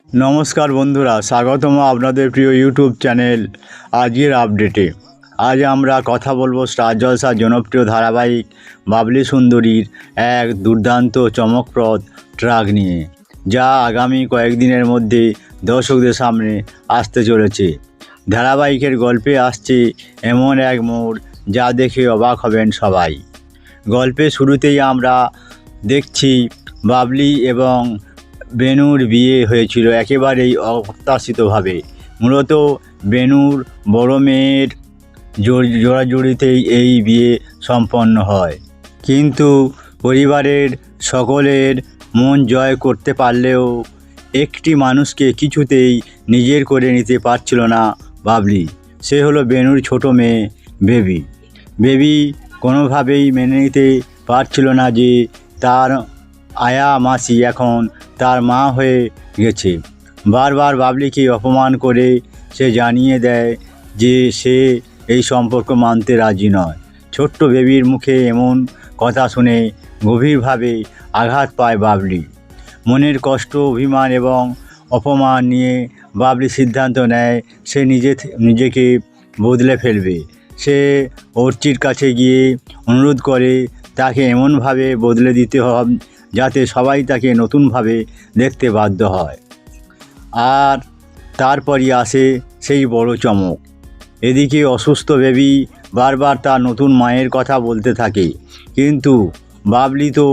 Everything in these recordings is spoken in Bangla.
নমস্কার বন্ধুরা, স্বাগতম আপনাদের প্রিয় ইউটিউব চ্যানেল আজকের আপডেটে। আজ আমরা কথা বলবো স্টার জলসার জনপ্রিয় ধারাবাহিক বাবলি সুন্দরীর এক দুর্দান্ত চমকপ্রদ ট্রাক নিয়ে, যা আগামী কয়েকদিনের মধ্যে দর্শকদের সামনে আসতে চলেছে। ধারাবাহিকের গল্পে আসছে এমন এক মোড় যা দেখে অবাক হবেন সবাই। গল্পের শুরুতেই আমরা দেখছি বাবলি এবং বেনুর বিয়ে হয়েছিল একেবারেই অপ্রত্যাশিতভাবে। মূলত বেনুর বড় মেয়ের জোড়াজুড়িতেই এই বিয়ে সম্পন্ন হয়, কিন্তু পরিবারের সকলের মন জয় করতে পারলেও একটি মানুষকে কিছুতেই নিজের করে নিতে পারছিল না বাবলি। সে হলো বেনুর ছোট মেয়ে বেবি। বেবি কোনোভাবেই মেনে নিতে পারছিল না যে তার আয়া মাসি এখন তার মা হয়ে গেছে। বারবার বাবলিকে অপমান করে সে জানিয়ে দেয় যে সে এই সম্পর্ক মানতে রাজি নয়। ছোট্ট বেবির মুখে এমন কথা শুনে গভীরভাবে আঘাত পায় বাবলি। মনের কষ্ট, অভিমান এবং অপমান নিয়ে বাবলি সিদ্ধান্ত নেয় সে নিজেকে বদলে ফেলবে। সে অর্চির কাছে গিয়ে অনুরোধ করে তাকে এমনভাবে বদলে দিতে হবে যাতে সবাই তাকে নতুনভাবে দেখতে বাধ্য হয়। আর তারপরই আসে সেই বড় চমক। এদিকে অসুস্থ বেবি বারবার তার নতুন মায়ের কথা বলতে থাকে, কিন্তু বাবলি তো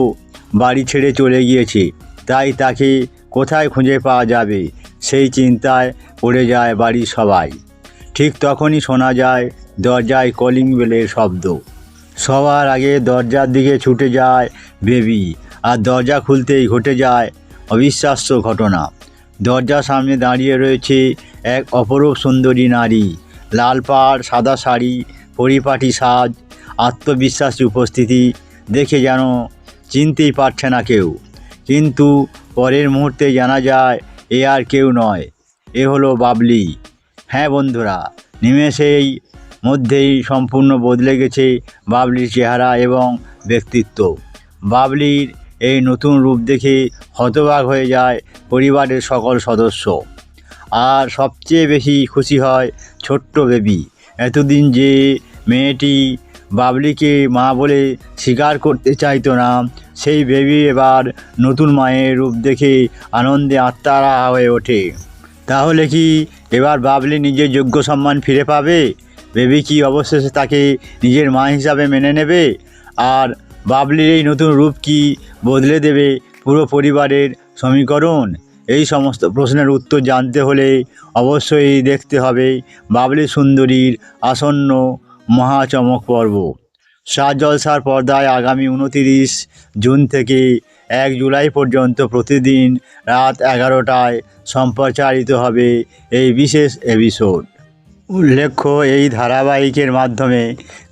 বাড়ি ছেড়ে চলে গিয়েছে, তাই তাকে কোথায় খুঁজে পাওয়া যাবে সেই চিন্তায় পড়ে যায় বাড়ির সবাই। ঠিক তখনই শোনা যায় দরজায় কলিং বেলের শব্দ। সবার আগে দরজার দিকে ছুটে যায় বেবি, আর দরজা খুলতেই ঘটে যায় অবিশ্বাস্য ঘটনা। দরজার সামনে দাঁড়িয়ে রয়েছে এক অপরূপ সুন্দরী নারী। লাল পাড়, সাদা শাড়ি, পরিপাটি সাজ, আত্মবিশ্বাসী উপস্থিতি দেখে যেন চিনতেই পারছে না কেউ। কিন্তু পরের মুহূর্তে জানা যায় এ আর কেউ নয়, এ হলো বাবলি। হ্যাঁ বন্ধুরা, নিমেষেই মধ্যেই সম্পূর্ণ বদলে গেছে বাবলির চেহারা এবং ব্যক্তিত্ব। বাবলির এই নতুন রূপ দেখে হতবাক হয়ে যায় পরিবারের সকল সদস্য, আর সবচেয়ে বেশি খুশি হয় ছোট্ট বেবি। এতদিন যে মেয়েটি বাবলিকে মা বলে স্বীকার করতে চাইতো না, সেই বেবি এবার নতুন মায়ের রূপ দেখে আনন্দে আত্মারা হয়ে ওঠে। তাহলে কি এবার বাবলি নিজের যোগ্য সম্মান ফিরে পাবে? বেবি কি অবশেষে তাকে নিজের মা হিসাবে মেনে নেবে? আর বাবলির এই নতুন রূপ কি বদলে দেবে পুরো পরিবারের সমীকরণ? এই সমস্ত প্রশ্নের উত্তর জানতে হলে অবশ্যই দেখতে হবে বাবলি সুন্দরীর আসন্ন মহাচমক পর্ব। স্টার জলসার পর্দায় আগামী 29 জুন থেকে 1 জুলাই পর্যন্ত প্রতিদিন রাত 11টায় সম্প্রচারিত হবে এই বিশেষ এপিসোড। উল্লেখ্য, এই ধারাবাহিকের মাধ্যমে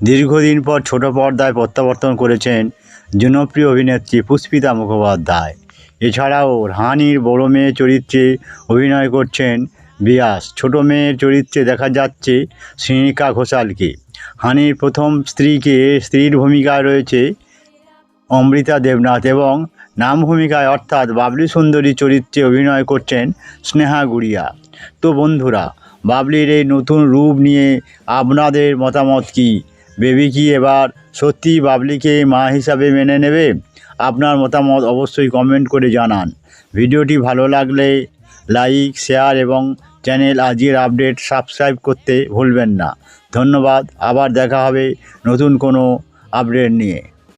দীর্ঘদিন পর ছোট পর্দায় প্রত্যাবর্তন করেছেন জনপ্রিয় অভিনেত্রী পুষ্পিতা মুখোপাধ্যায়। এছাড়াও রানির বড় মেয়ে চরিত্রে অভিনয় করছেন বিয়াস। ছোট মেয়ের চরিত্রে দেখা যাচ্ছে শ্রীনিকা ঘোষালকে। হানির প্রথম স্ত্রীর ভূমিকায় রয়েছে অমৃতা দেবনাথ, এবং নাম ভূমিকায় অর্থাৎ বাবলি সুন্দরী চরিত্রে অভিনয় করছেন স্নেহা গুড়িয়া। তো বন্ধুরা, বাবলির এই নতুন রূপ নিয়ে আপনাদের মতামত কি? বেবি কি এবার সত্যি বাবলিকে মা হিসাবে মেনে নেবে? আপনার মতামত অবশ্যই কমেন্ট করে জানান। ভিডিওটি ভালো লাগলে লাইক, শেয়ার এবং চ্যানেল আজকের আপডেট সাবস্ক্রাইব করতে ভুলবেন না। ধন্যবাদ। আবার দেখা হবে নতুন কোনো আপডেট নিয়ে।